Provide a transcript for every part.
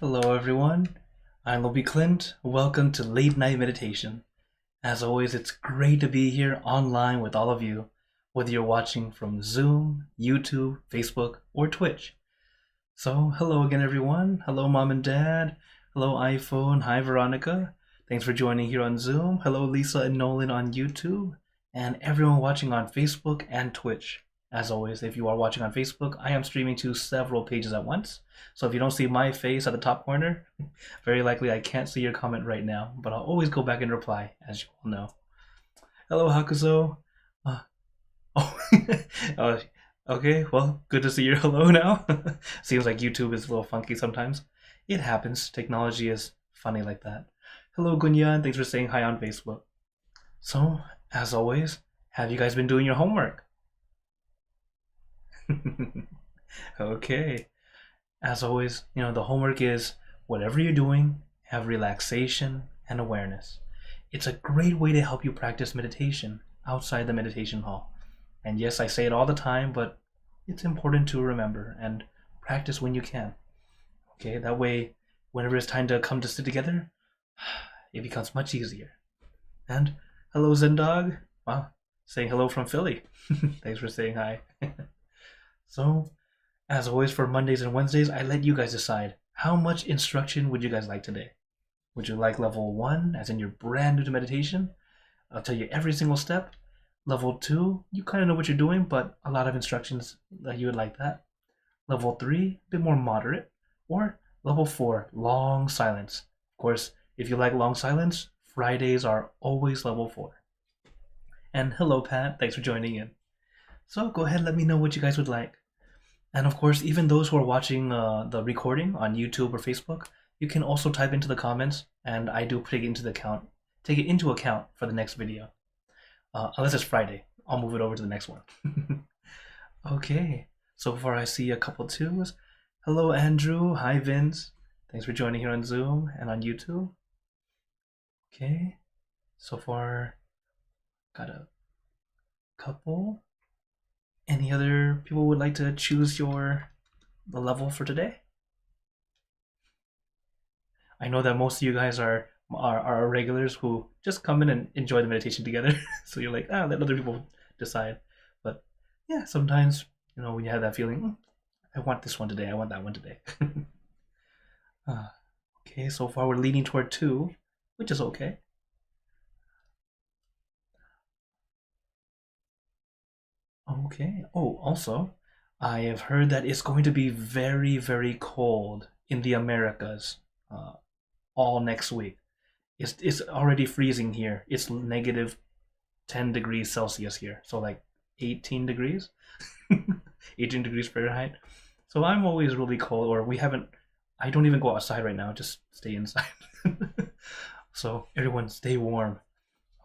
Hello, everyone. I'm Lobby Clint. Welcome to Late Night Meditation. As always, it's great to be here online with all of you, whether you're watching from Zoom, YouTube, Facebook, or Twitch. So, hello again, everyone. Hello, Mom and Dad. Hello, iPhone. Hi, Veronica. Thanks for joining here on Zoom. Hello, Lisa and Nolan on YouTube, and everyone watching on Facebook and Twitch. As always, if you are watching on Facebook, I am streaming to several pages at once. So if you don't see my face at the top corner, very likely I can't see your comment right now, but I'll always go back and reply, as you all know. Hello, Hakuzo. Uh, oh, uh, okay, well, good to see your hello now. Seems like YouTube is a little funky sometimes. It happens. Technology is funny like that. Hello, Gunyan. Thanks for saying hi on Facebook. So, as always, have you guys been doing your homework? Okay. As always, the homework is whatever you're doing, have relaxation and awareness. It's a great way to help you practice meditation outside the meditation hall. And yes, I say it all the time, but it's important to remember and practice when you can. Okay, that way, whenever it's time to come to sit together, it becomes much easier. And hello, Zendog. Wow, saying hello from Philly. Thanks for saying hi. So, as always for Mondays and Wednesdays, I let you guys decide how much instruction would you guys like today? Would you like level 1, as in you're brand new to meditation? I'll tell you every single step. Level 2, you kind of know what you're doing, but a lot of instructions that you would like that. Level 3, a bit more moderate. Or level 4, long silence. Of course, if you like long silence, Fridays are always level 4. And hello, Pat. Thanks for joining in. So go ahead, let me know what you guys would like. And of course, even those who are watching the recording on YouTube or Facebook, you can also type into the comments, and I do take it into account for the next video. Unless it's Friday, I'll move it over to the next one. Okay, so far I see a couple twos. Hello, Andrew. Hi, Vince. Thanks for joining here on Zoom and on YouTube. Okay, so far got a couple. Any other people would like to choose the level for today? I know that most of you guys are regulars who just come in and enjoy the meditation together. So you're like, let other people decide. But yeah, sometimes when you have that feeling, I want this one today. I want that one today. Okay, so far we're leaning toward 2, which is okay. Okay. Oh, also, I have heard that it's going to be very, very cold in the Americas all next week. It's already freezing here. It's negative 10 degrees Celsius here, so like 18 degrees, 18 degrees Fahrenheit. So I'm always really cold, or I don't even go outside right now, just stay inside. So everyone stay warm,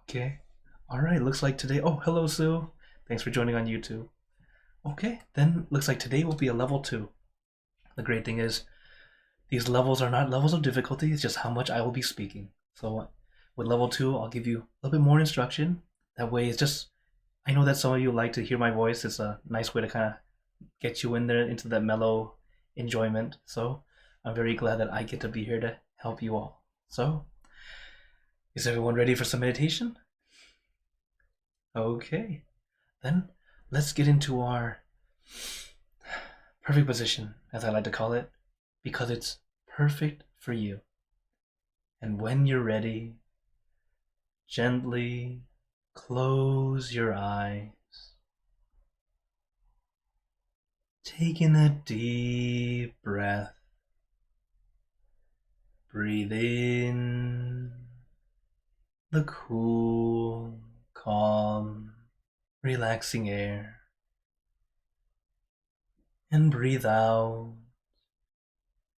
okay? All right, looks like today, oh, hello, Sue. Thanks for joining on YouTube. Okay, then looks like today will be a level 2. The great thing is, these levels are not levels of difficulty, it's just how much I will be speaking. So with level 2, I'll give you a little bit more instruction. That way it's just, I know that some of you like to hear my voice. It's a nice way to kind of get you in there into that mellow enjoyment. So I'm very glad that I get to be here to help you all. So, is everyone ready for some meditation? Okay, then let's get into our perfect position, as I like to call it, because it's perfect for you. And when you're ready, gently close your eyes. Take in a deep breath. Breathe in the cool, calm, relaxing air. And breathe out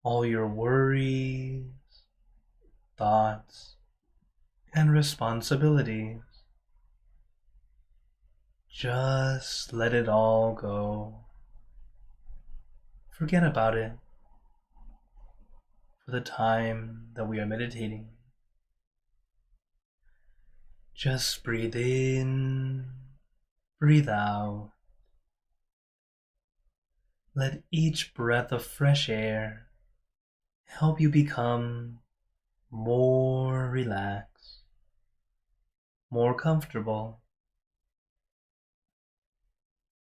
all your worries, thoughts, and responsibilities. Just let it all go. Forget about it for the time that we are meditating. Just breathe in, breathe out. Let each breath of fresh air help you become more relaxed, more comfortable.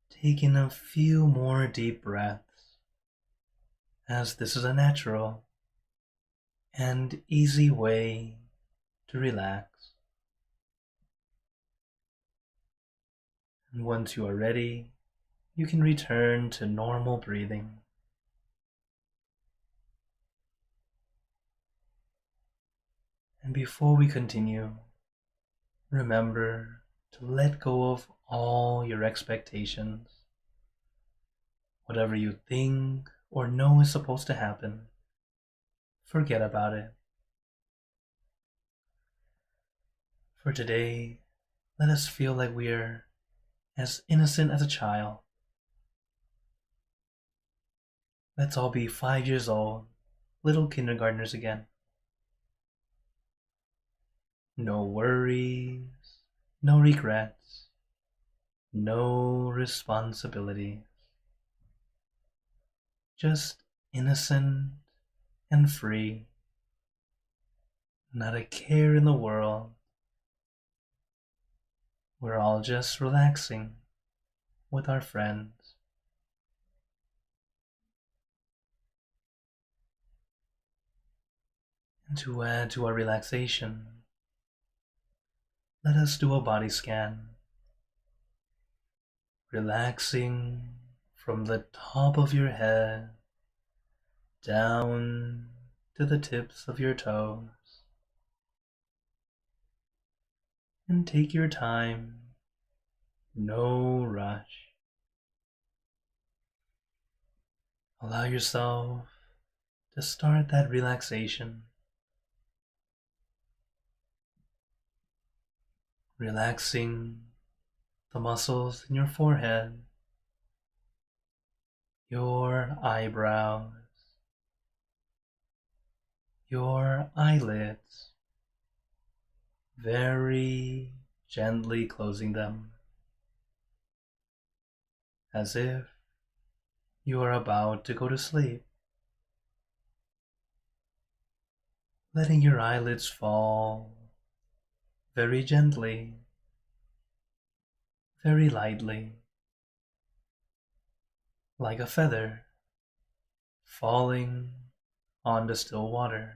Taking a few more deep breaths, as this is a natural and easy way to relax. And once you are ready, you can return to normal breathing. And before we continue, remember to let go of all your expectations. Whatever you think or know is supposed to happen, forget about it. For today, let us feel like we are as innocent as a child. Let's all be 5 years old, little kindergartners again. No worries, no regrets, no responsibilities. Just innocent and free. Not a care in the world. We're all just relaxing with our friends. And to add to our relaxation, let us do a body scan. Relaxing from the top of your head down to the tips of your toes. And take your time, no rush. Allow yourself to start that relaxation. Relaxing the muscles in your forehead, your eyebrows, your eyelids, very gently closing them, as if you are about to go to sleep. Letting your eyelids fall very gently, very lightly, like a feather falling on the still water.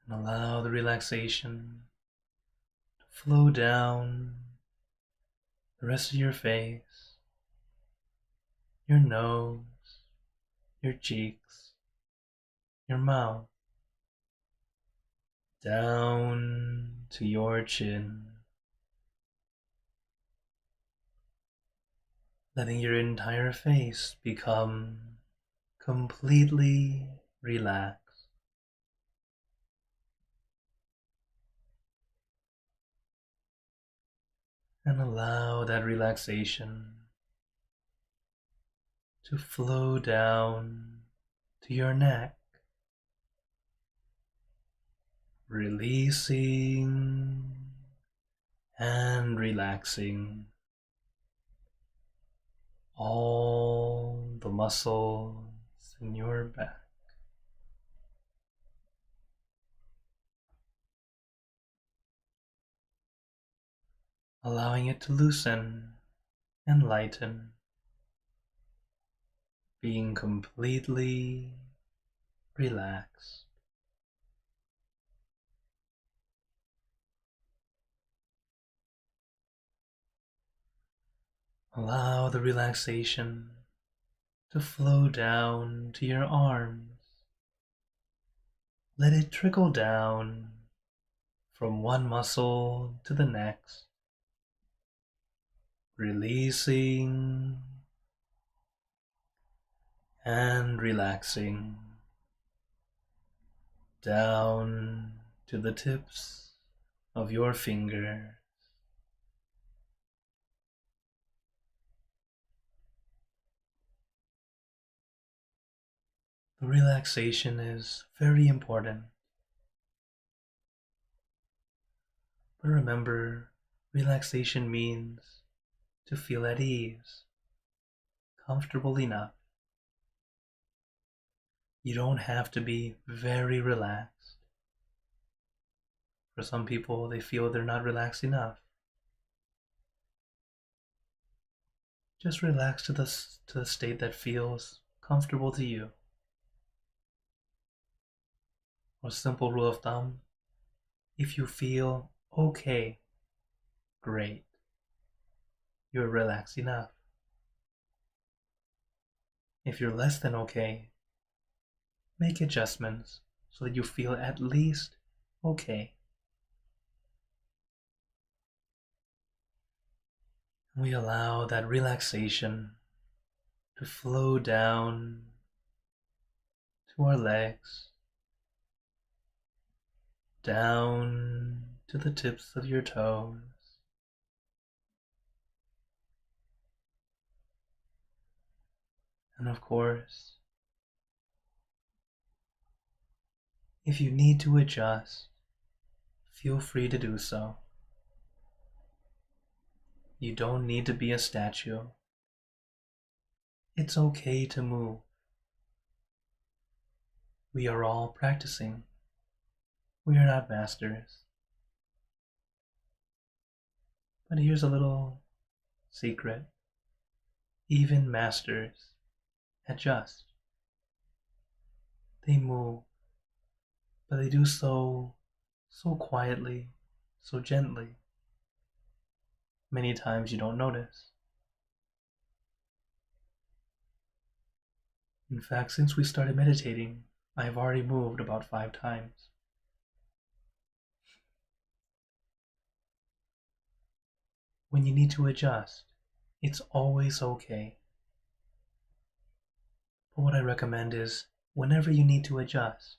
And allow the relaxation to flow down the rest of your face, your nose, your cheeks, your mouth, down to your chin, letting your entire face become completely relaxed. And allow that relaxation to flow down to your neck, releasing and relaxing all the muscles in your back. Allowing it to loosen and lighten, being completely relaxed. Allow the relaxation to flow down to your arms. Let it trickle down from one muscle to the next, releasing and relaxing down to the tips of your fingers. The relaxation is very important. But remember, relaxation means to feel at ease, comfortable enough. You don't have to be very relaxed. For some people, they feel they're not relaxed enough. Just relax to the state that feels comfortable to you. Or a simple rule of thumb, if you feel okay, great. You're relaxed enough. If you're less than okay, make adjustments so that you feel at least okay. We allow that relaxation to flow down to our legs, down to the tips of your toes, and of course, if you need to adjust, feel free to do so. You don't need to be a statue. It's okay to move. We are all practicing. We are not masters. But here's a little secret. Even masters adjust. They move, but they do so quietly, so gently. Many times you don't notice. In fact, since we started meditating, I have already moved about 5 times. When you need to adjust, it's always okay. But what I recommend is, whenever you need to adjust,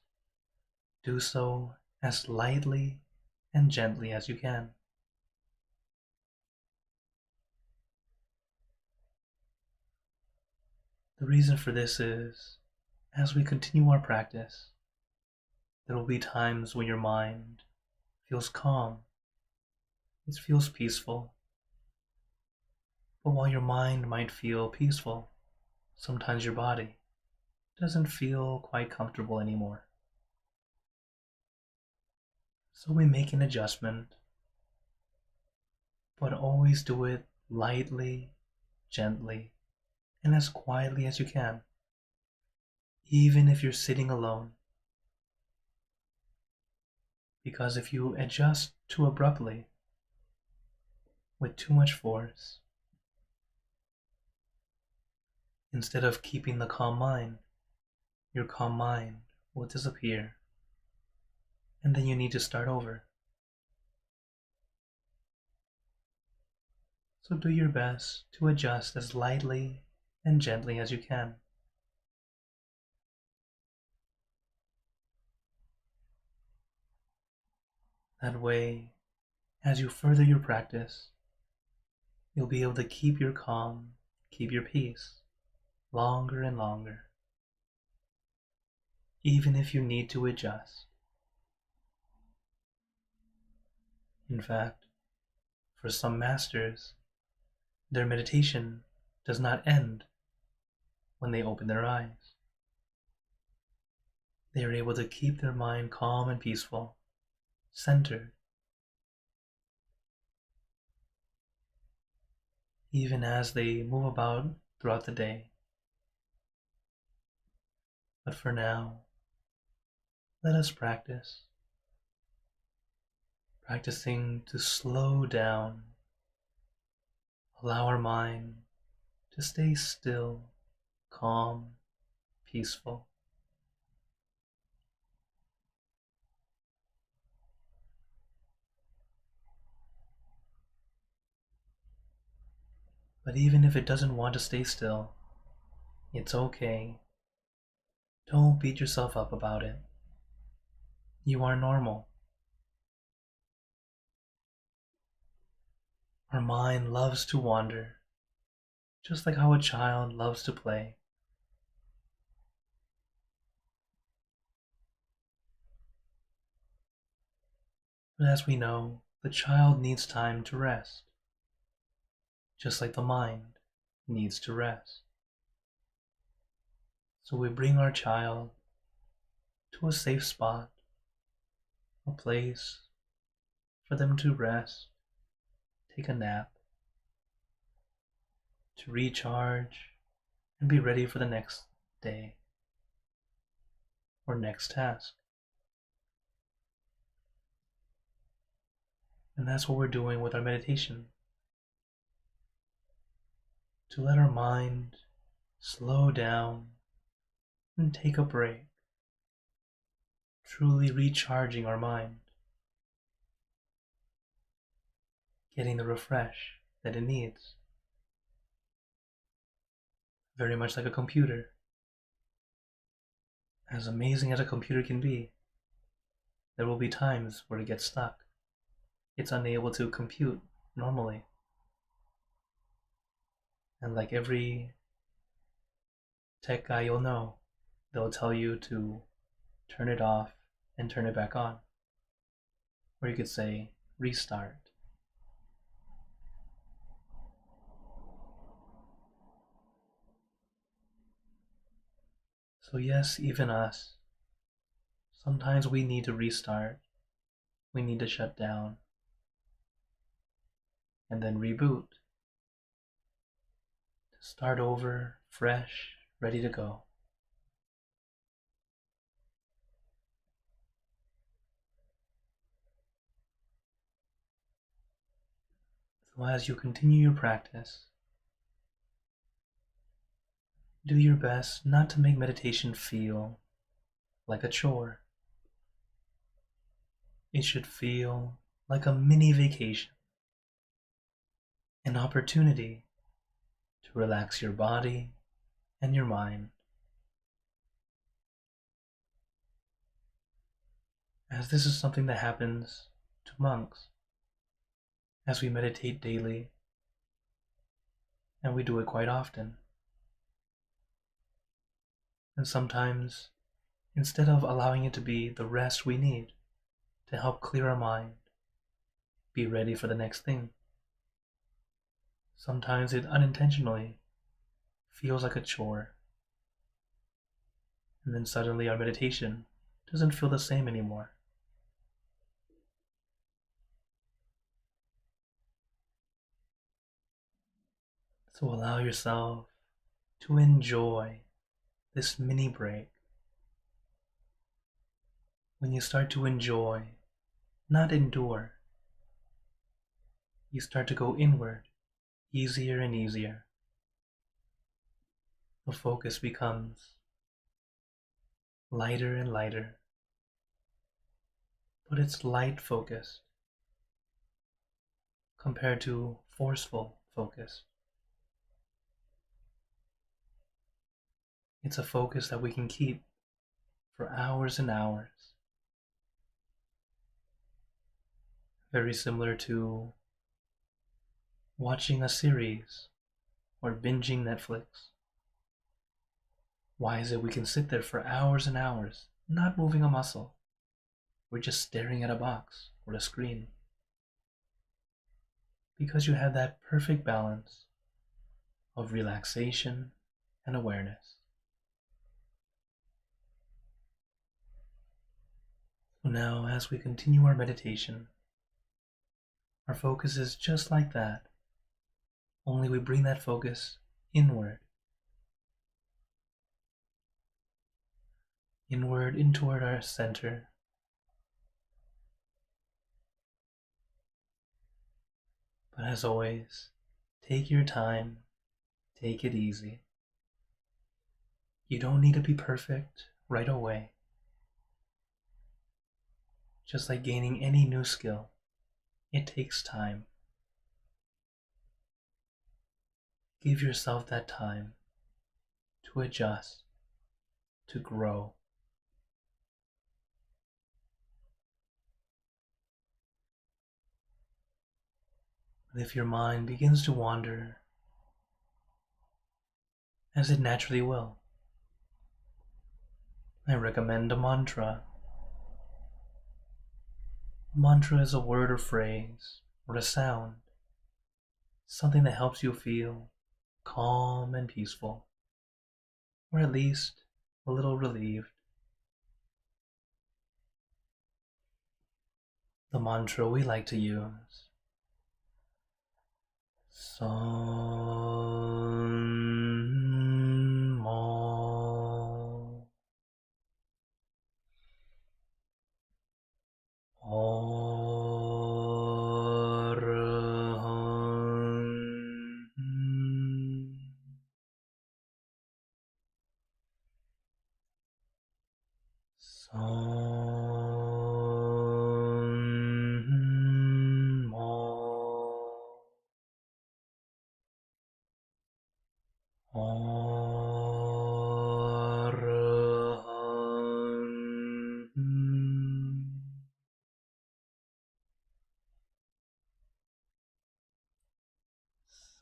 do so as lightly and gently as you can. The reason for this is, as we continue our practice, there will be times when your mind feels calm, it feels peaceful. But while your mind might feel peaceful, sometimes your body doesn't feel quite comfortable anymore. So we make an adjustment, but always do it lightly, gently, and as quietly as you can, even if you're sitting alone. Because if you adjust too abruptly, with too much force, instead of keeping the calm mind, your calm mind will disappear, and then you need to start over. So do your best to adjust as lightly and gently as you can. That way, as you further your practice, you'll be able to keep your calm, keep your peace, longer and longer, even if you need to adjust. In fact, for some masters, their meditation does not end when they open their eyes. They are able to keep their mind calm and peaceful, centered, even as they move about throughout the day. But for now, let us practice, practicing to slow down, allow our mind to stay still, calm, peaceful. But even if it doesn't want to stay still, it's okay. Don't beat yourself up about it. You are normal. Our mind loves to wander, just like how a child loves to play. But as we know, The child needs time to rest, just like the mind needs to rest. So we bring our child to a safe spot, a place for them to rest, take a nap, to recharge and be ready for the next day or next task. And that's what we're doing with our meditation. To let our mind slow down and take a break, truly recharging our mind, getting the refresh that it needs. Very much like a computer. As amazing as a computer can be, there will be times where it gets stuck. It's unable to compute normally. And like every tech guy you'll know, they'll tell you to turn it off and turn it back on. Or you could say restart. So yes, even us, sometimes we need to restart. We need to shut down and then reboot. To start over, fresh, ready to go. So as you continue your practice, do your best not to make meditation feel like a chore. It should feel like a mini vacation, an opportunity to relax your body and your mind. As this is something that happens to monks as we meditate daily, and we do it quite often. And sometimes, instead of allowing it to be the rest we need to help clear our mind, be ready for the next thing, sometimes it unintentionally feels like a chore. And then suddenly our meditation doesn't feel the same anymore. So allow yourself to enjoy this mini break. When you start to enjoy, not endure, you start to go inward, easier and easier. The focus becomes lighter and lighter, but it's light focused compared to forceful focus. It's a focus that we can keep for hours and hours. Very similar to watching a series or binging Netflix. Why is it we can sit there for hours and hours, not moving a muscle? We're just staring at a box or a screen. Because you have that perfect balance of relaxation and awareness. So now, as we continue our meditation, our focus is just like that, only we bring that focus inward. Inward, in toward our center. But as always, take your time, take it easy. You don't need to be perfect right away. Just like gaining any new skill, it takes time. Give yourself that time to adjust, to grow. But if your mind begins to wander, as it naturally will, I recommend a mantra. A mantra is a word or phrase or a sound, something that helps you feel calm and peaceful, or at least a little relieved. The mantra we like to use: Son Mo Arahant Son Mo Arahant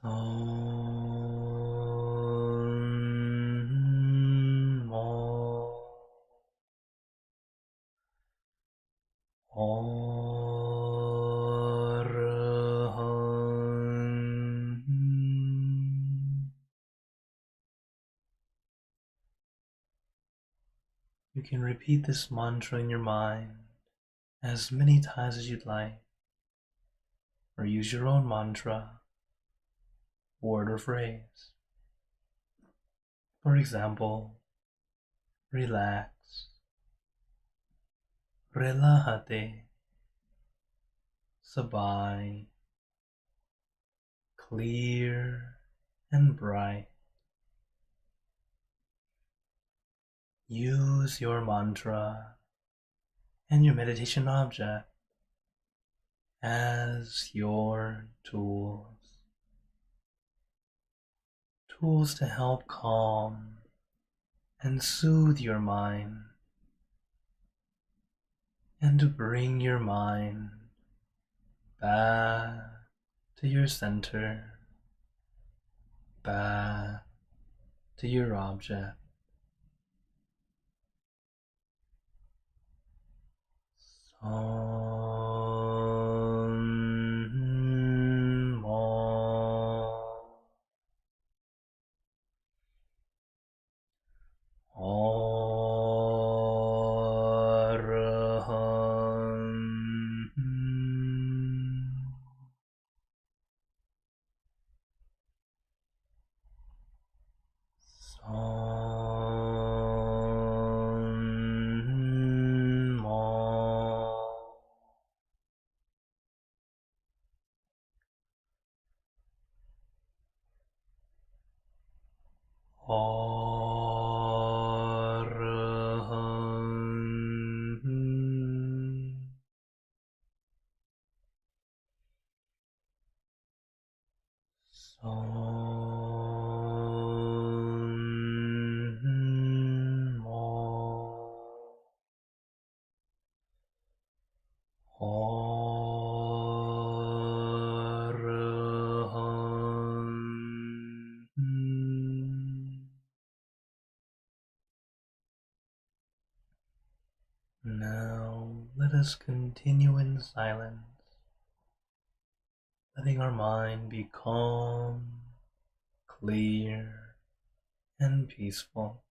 Son Mo Arahant. You can repeat this mantra in your mind as many times as you'd like, or use your own mantra, word or phrase. For example, relax, relájate, sabay, clear and bright. Use your mantra and your meditation object as your tools to help calm and soothe your mind, and to bring your mind back to your center, back to your object. Son Mo Arahant Son Mo Arahant Son Mo Arahant. Now let us continue in silence, letting our mind be calm, clear, and peaceful.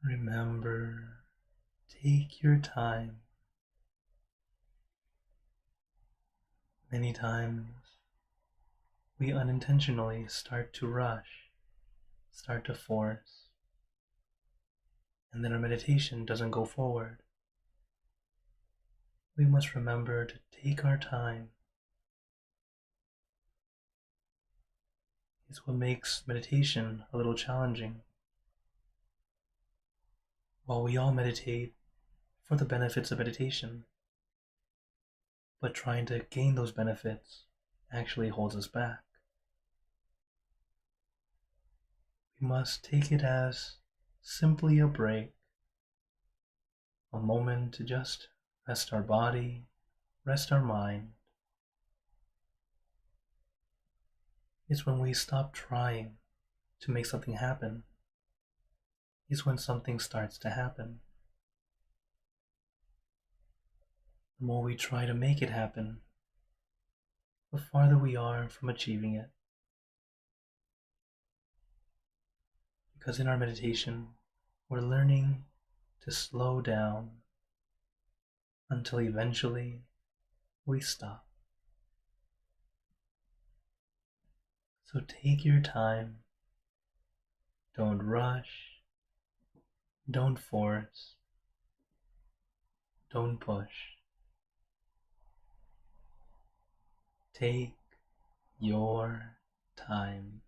Remember, take your time. Many times we unintentionally start to rush, start to force, and then our meditation doesn't go forward. We must remember to take our time. It's what makes meditation a little challenging. While we all meditate for the benefits of meditation, but trying to gain those benefits actually holds us back. We must take it as simply a break, a moment to just rest our body, rest our mind. It's when we stop trying to make something happen. It's when something starts to happen. The more we try to make it happen, the farther we are from achieving it. Because in our meditation, we're learning to slow down until eventually we stop. So take your time. Don't rush. Don't force. Don't push. Take your time.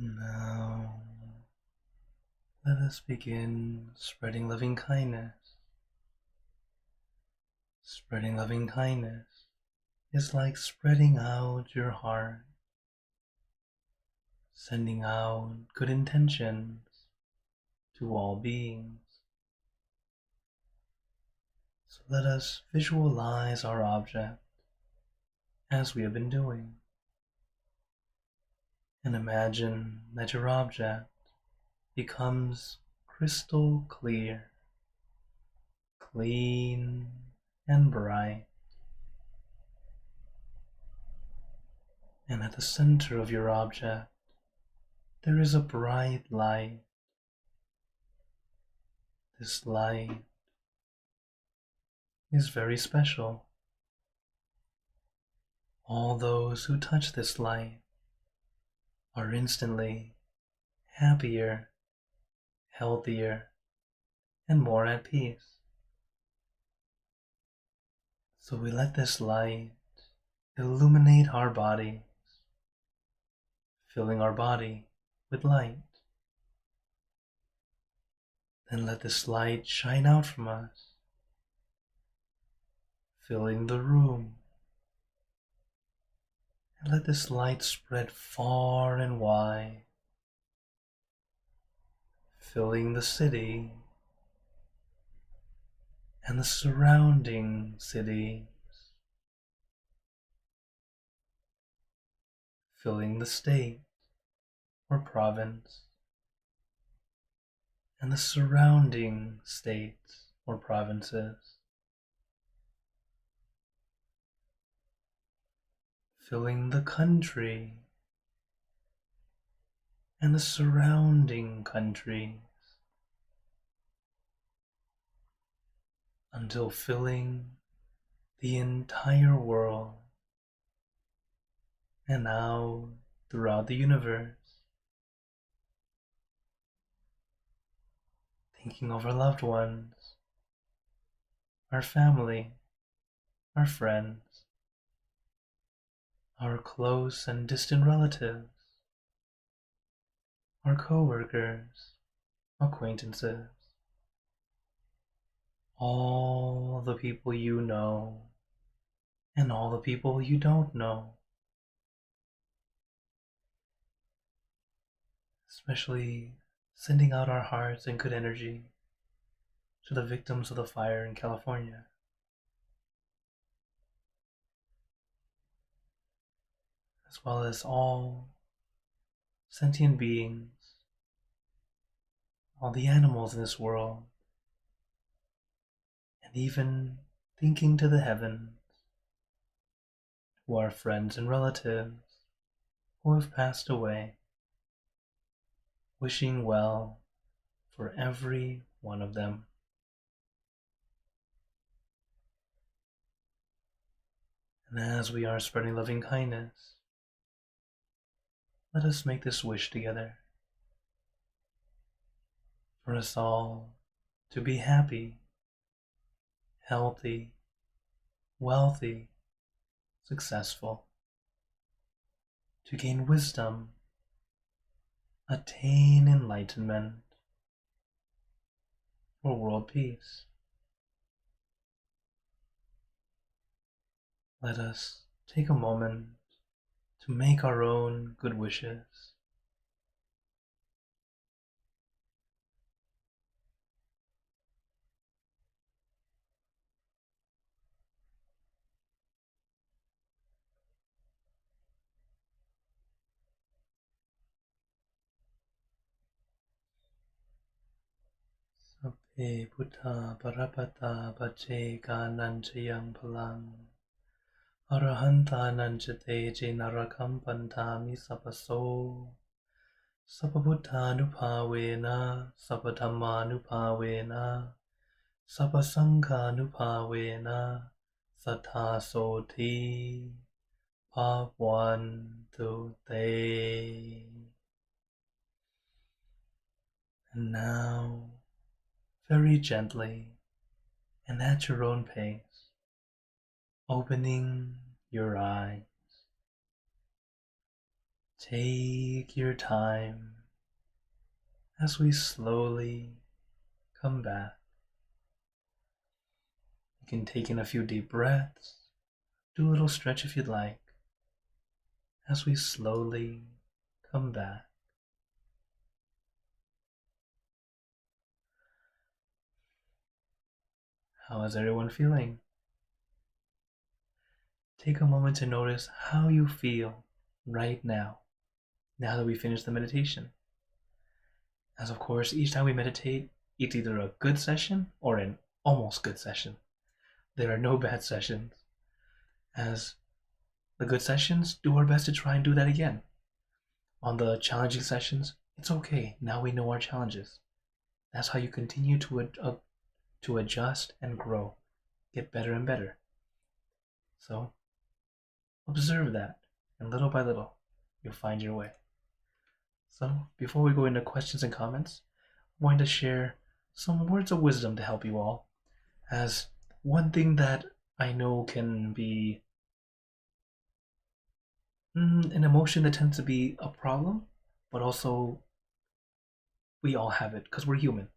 Now, let us begin spreading loving kindness. Spreading loving kindness is like spreading out your heart, sending out good intentions to all beings. So let us visualize our object as we have been doing, and imagine that your object becomes crystal clear, clean and bright. And at the center of your object, there is a bright light. This light is very special. All those who touch this light are instantly happier, healthier, and more at peace. So we let this light illuminate our bodies, filling our body with light. Then let this light shine out from us, filling the room. And let this light spread far and wide, filling the city and the surrounding cities, filling the state or province and the surrounding states or provinces, filling the country and the surrounding countries, until filling the entire world and now throughout the universe. Thinking of our loved ones, our family, our friends, our close and distant relatives, our co-workers, acquaintances, all the people you know and all the people you don't know, especially sending out our hearts and good energy to the victims of the fire in California, as well as all sentient beings, all the animals in this world, and even thinking to the heavens, to our friends and relatives who have passed away, wishing well for every one of them. And as we are spreading loving kindness, let us make this wish together for us all to be happy, healthy, wealthy, successful, to gain wisdom, attain enlightenment, for world peace. Let us take a moment to make our own good wishes. Sabbe Buddha Parapata Bache Gananchayam Palang Arahanta Nanchate Je Narakam Pantami Sapaso Sapabuddhanupavena Sapadhammanupavena Sapasanghanupavena Sathasoti Bhavantu Te. And now, very gently and at your own pace, opening your eyes, Take your time as we slowly come back. You can take in a few deep breaths, do a little stretch if you'd like, as we slowly come back. How is everyone feeling? Take a moment to notice how you feel right now that we finish the meditation. As of course, each time we meditate, it's either a good session or an almost good session. There are no bad sessions. As the good sessions, do our best to try and do that again. On the challenging sessions, it's okay. Now we know our challenges. That's how you continue to adjust and grow, get better and better. So observe that, and little by little, you'll find your way. So before we go into questions and comments, I wanted to share some words of wisdom to help you all, as one thing that I know can be an emotion that tends to be a problem, but also we all have it because we're human.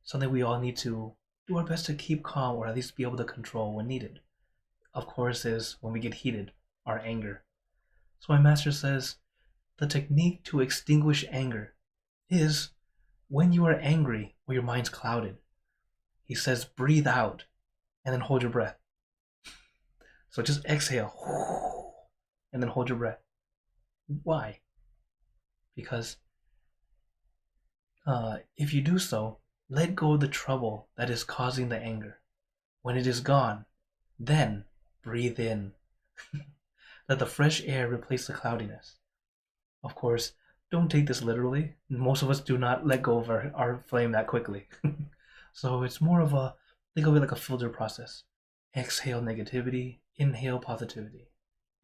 Something we all need to do our best to keep calm, or at least be able to control when needed. Of course, is when we get heated, our anger. So my master says, the technique to extinguish anger is when you are angry or your mind's clouded. He says, breathe out and then hold your breath. So just exhale and then hold your breath. Why? Because if you do so, let go of the trouble that is causing the anger. When it is gone, then breathe in. Let the fresh air replace the cloudiness. Of course, don't take this literally. Most of us do not let go of our flame that quickly. So it's more of a, think of it like a filter process. Exhale negativity, inhale positivity.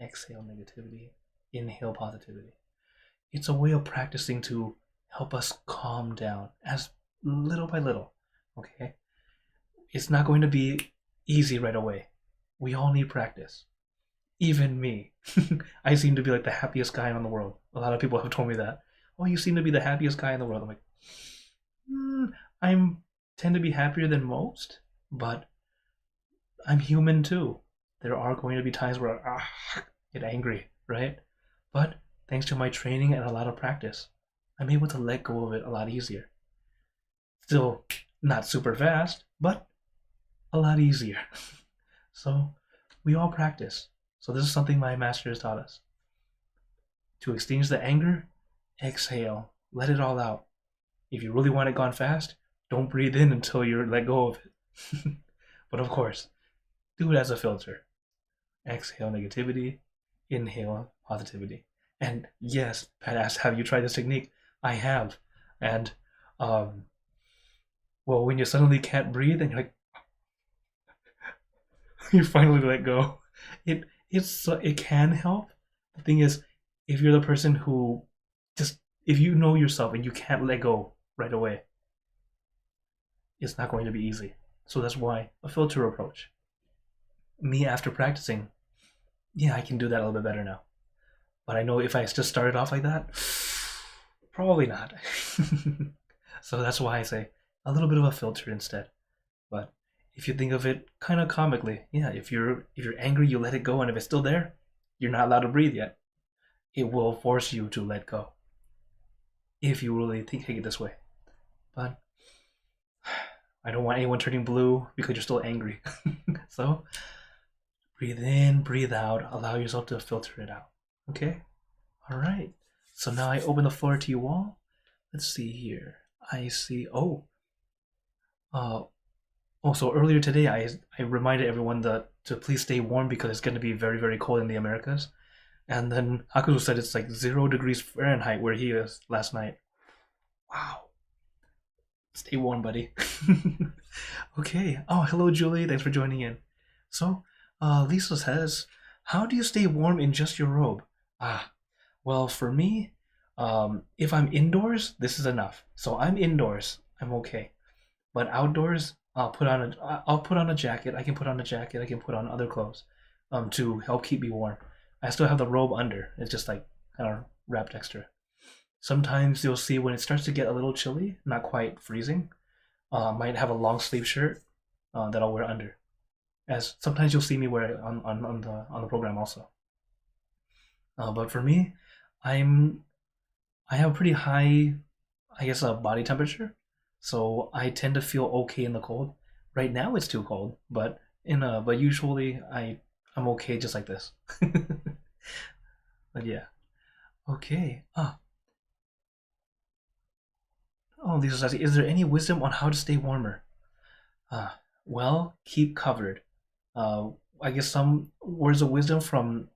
Exhale negativity, inhale positivity. It's a way of practicing to help us calm down as little by little, okay? It's not going to be easy right away. We all need practice. Even me. I seem to be like the happiest guy in the world. A lot of people have told me that. Oh, you seem to be the happiest guy in the world. I'm like, I tend to be happier than most, but I'm human too. There are going to be times where I get angry, right? But thanks to my training and a lot of practice, I'm able to let go of it a lot easier. Still not super fast, but a lot easier. So we all practice. So this is something my master has taught us. To extinguish the anger, exhale, let it all out. If you really want it gone fast, don't breathe in until you're let go of it. But of course, do it as a filter. Exhale negativity, inhale positivity. And yes, Pat asked, have you tried this technique? I have. And well, when you suddenly can't breathe and you're like, you finally let go. It can help. The thing is, if you're the person who if you know yourself and you can't let go right away, it's not going to be easy. So that's why a filter approach. Me, after practicing, yeah, I can do that a little bit better now. But I know if I just started off like that, probably not. So that's why I say a little bit of a filter instead. But if you think of it kind of comically, yeah, if you're angry, you let it go, and if it's still there, you're not allowed to breathe yet. It will force you to let go if you really take it this way. But I don't want anyone turning blue because you're still angry. So breathe in, breathe out, allow yourself to filter it out. Okay? All right. So now I open the floor to you all. Let's see here. I see. So earlier today, I reminded everyone to please stay warm because it's going to be very, very cold in the Americas. And then Hakuzu said it's like 0 degrees Fahrenheit where he is last night. Wow. Stay warm, buddy. Okay. Oh, hello, Julie. Thanks for joining in. So, Lisa says, how do you stay warm in just your robe? Well, for me, if I'm indoors, this is enough. So I'm indoors. I'm okay. But outdoors, I'll put on a jacket. I can put on a jacket. I can put on other clothes to help keep me warm. I still have the robe under. It's just like kind of wrapped extra. Sometimes you'll see when it starts to get a little chilly, not quite freezing, might have a long sleeve shirt that I'll wear under. As sometimes you'll see me wear it on the program also. But for me, I'm I have a pretty high, I guess, body temperature, so I tend to feel okay in the cold. Right now it's too cold, but usually I'm okay just like this. But yeah, okay. Oh, Lisa says, is there any wisdom on how to stay warmer? Well, keep covered. Uh, I guess some words of wisdom from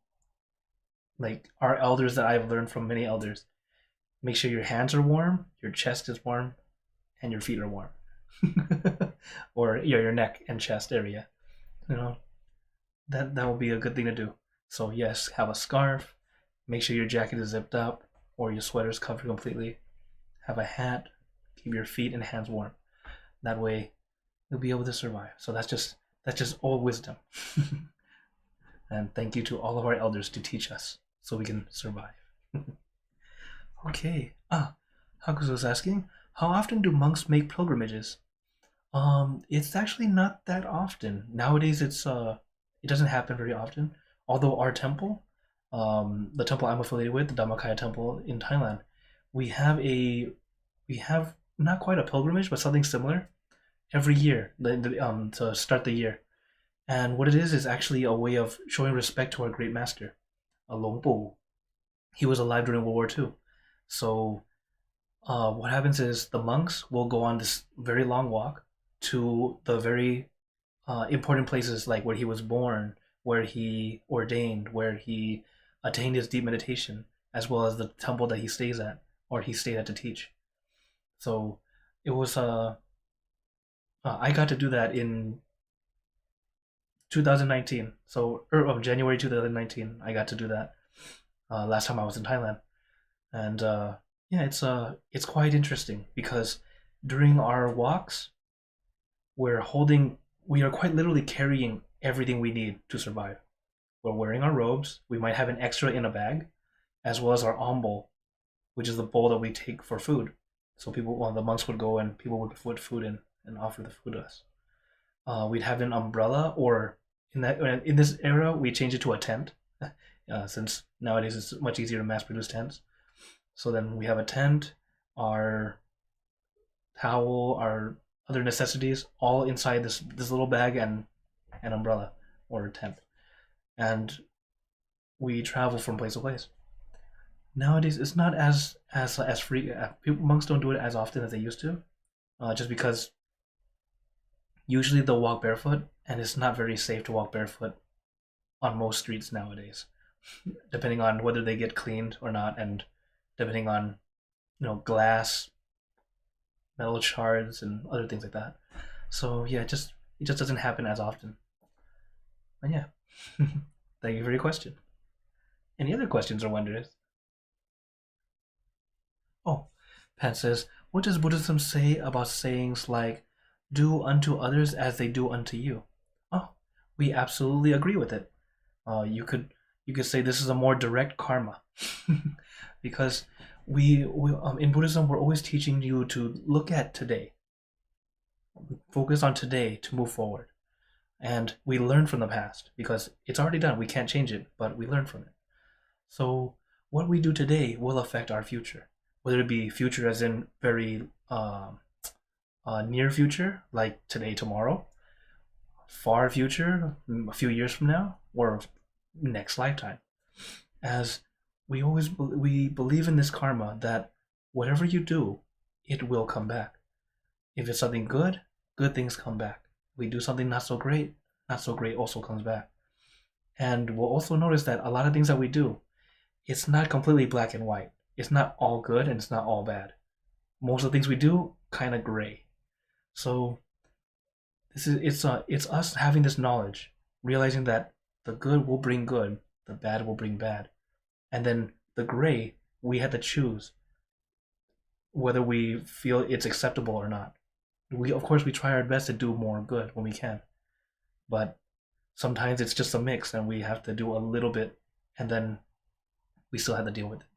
like our elders that I've learned from many elders. Make sure your hands are warm, your chest is warm, and your feet are warm. Or yeah, your neck and chest area. You know, that will be a good thing to do. So yes, have a scarf, make sure your jacket is zipped up or your sweater is covered completely. Have a hat, keep your feet and hands warm. That way you'll be able to survive. So that's just old wisdom. And thank you to all of our elders to teach us so we can survive. Okay. Hakuzo was asking, how often do monks make pilgrimages? It's actually not that often. Nowadays it doesn't happen very often. Although our temple, the temple I'm affiliated with, the Dhammakaya temple in Thailand, we have a we have not quite a pilgrimage, but something similar every year to start the year. And what it is actually a way of showing respect to our great master, Long Po. He was alive during World War II. So what happens is the monks will go on this very long walk to the very important places like where he was born, where he ordained, where he attained his deep meditation, as well as the temple that he stays at or he stayed at to teach. So it was I got to do that in 2019. So January 2019, I got to do that last time I was in Thailand, and yeah, it's quite interesting because during our walks, we are quite literally carrying everything we need to survive. We're wearing our robes. We might have an extra in a bag, as well as our ombol, which is the bowl that we take for food. So the monks would go and people would put food in and offer the food to us. We'd have an umbrella, or in this era, we changed it to a tent, since nowadays it's much easier to mass produce tents. So then we have a tent, our towel, our other necessities, all inside this little bag and an umbrella or a tent, and we travel from place to place. Nowadays, it's not as free. Monks don't do it as often as they used to, just because usually they'll walk barefoot, and it's not very safe to walk barefoot on most streets nowadays, depending on whether they get cleaned or not, and depending on glass, metal shards, and other things like that. So yeah, it just doesn't happen as often. And yeah, thank you for your question. Any other questions or wonders? Oh, Pat says, what does Buddhism say about sayings like "do unto others as they do unto you"? Oh, we absolutely agree with it. You could say this is a more direct karma, because we in Buddhism we're always teaching you to look at today, focus on today to move forward, and we learn from the past because it's already done. We can't change it, but we learn from it. So what we do today will affect our future, whether it be future as in very near future, like today, tomorrow, far future, a few years from now, or next lifetime. As we believe in this karma that whatever you do, it will come back. If it's something good, good things come back. If we do something not so great also comes back. And we'll also notice that a lot of things that we do, it's not completely black and white. It's not all good and it's not all bad. Most of the things we do, kind of gray. So it's us having this knowledge, realizing that the good will bring good, the bad will bring bad, and then the gray, we have to choose whether we feel it's acceptable or not. Of course we try our best to do more good when we can, but sometimes it's just a mix and we have to do a little bit, and then we still have to deal with it.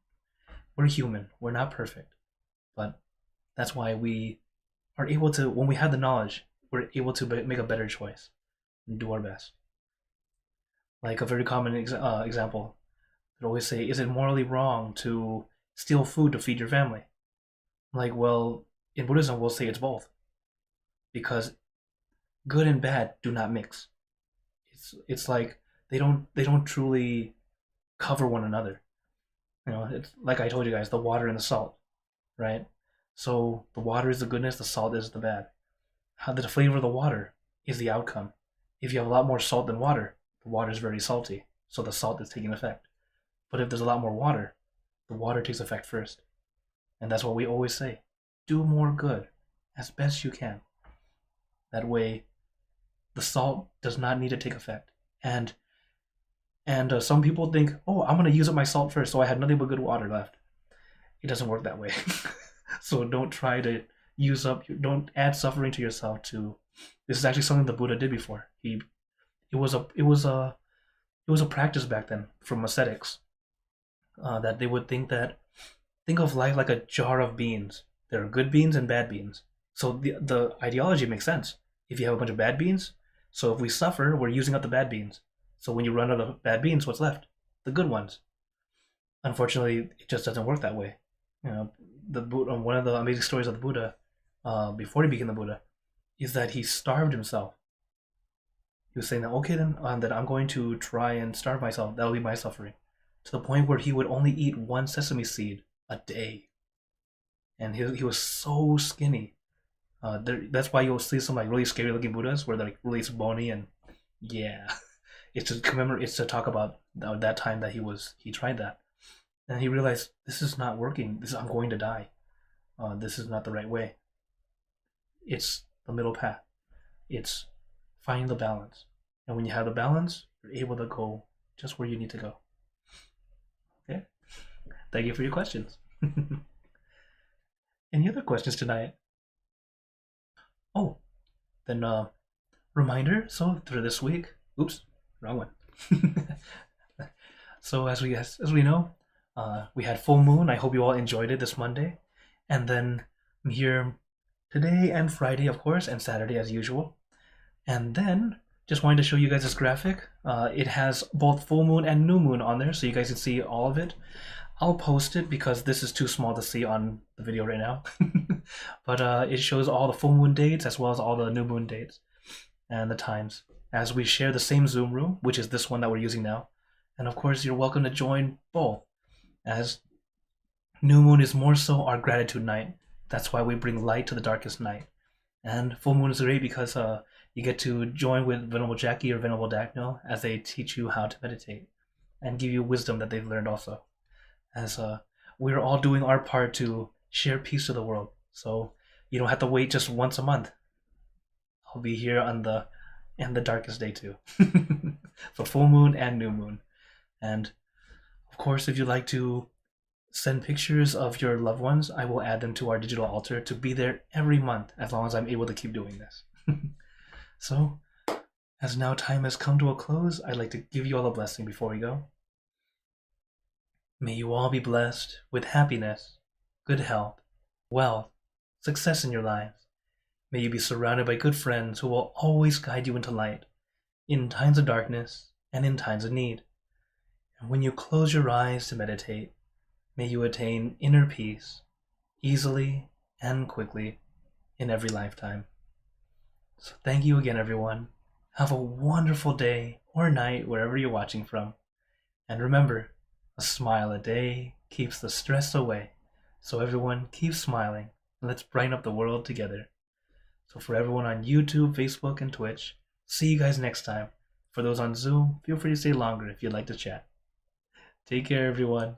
We're human. We're not perfect. But that's why we are able to, when we have the knowledge, we're able to make a better choice and do our best. Like a very common example, they always say, is it morally wrong to steal food to feed your family? Like, well, in Buddhism, we'll say it's both. Because good and bad do not mix. It's like they don't truly cover one another. It's like I told you guys, the water and the salt, right? So the water is the goodness, the salt is the bad. How the flavor of the water is the outcome. If you have a lot more salt than water, the water is very salty, so the salt is taking effect. But if there's a lot more water, the water takes effect first. And that's what we always say. Do more good as best you can. That way, the salt does not need to take effect. And some people think, oh, I'm going to use up my salt first, so I had nothing but good water left. It doesn't work that way. So don't try to don't add suffering to yourself. This is actually something the Buddha did before. It was a practice back then from ascetics, that they would think of life like a jar of beans. There are good beans and bad beans. So the ideology makes sense. If you have a bunch of bad beans, so if we suffer, we're using up the bad beans. So when you run out of bad beans, what's left? The good ones. Unfortunately, it just doesn't work that way. The Buddha, one of the amazing stories of the Buddha, before he became the Buddha, is that he starved himself. He was saying that, okay, then that I'm going to try and starve myself. That'll be my suffering. To the point where he would only eat one sesame seed a day. And he was so skinny. That's why you'll see some like really scary looking Buddhas where they're like really bony and yeah. It's to talk about that time that he tried that. And he realized, this is not working. I'm going to die. This is not the right way. It's the middle path. It's finding the balance. And when you have the balance, you're able to go just where you need to go. Okay? Thank you for your questions. Any other questions tonight? Oh, then reminder, so for this week, oops, wrong one. So as we know, we had full moon. I hope you all enjoyed it this Monday. And then I'm here today and Friday, of course, and Saturday as usual. And then just wanted to show you guys this graphic. It has both full moon and new moon on there, so you guys can see all of it. I'll post it because this is too small to see on the video right now. But it shows all the full moon dates as well as all the new moon dates and the times, as we share the same Zoom room, which is this one that we're using now. And of course, you're welcome to join both, as new moon is more so our gratitude night. That's why we bring light to the darkest night. And full moon is great because you get to join with Venerable Jackie or Venerable Dacknell as they teach you how to meditate and give you wisdom that they've learned also. As we're all doing our part to share peace to the world. So you don't have to wait just once a month. I'll be here on the darkest day too. For full moon and new moon. And of course, if you'd like to send pictures of your loved ones, I will add them to our digital altar to be there every month as long as I'm able to keep doing this. So, as now time has come to a close, I'd like to give you all a blessing before we go. May you all be blessed with happiness, good health, wealth, success in your lives. May you be surrounded by good friends who will always guide you into light, in times of darkness and in times of need. And when you close your eyes to meditate, may you attain inner peace, easily and quickly, in every lifetime. So thank you again, everyone. Have a wonderful day or night wherever you're watching from. And remember, a smile a day keeps the stress away. So everyone, keep smiling. Let's brighten up the world together. So for everyone on YouTube, Facebook, and Twitch, see you guys next time. For those on Zoom, feel free to stay longer if you'd like to chat. Take care, everyone.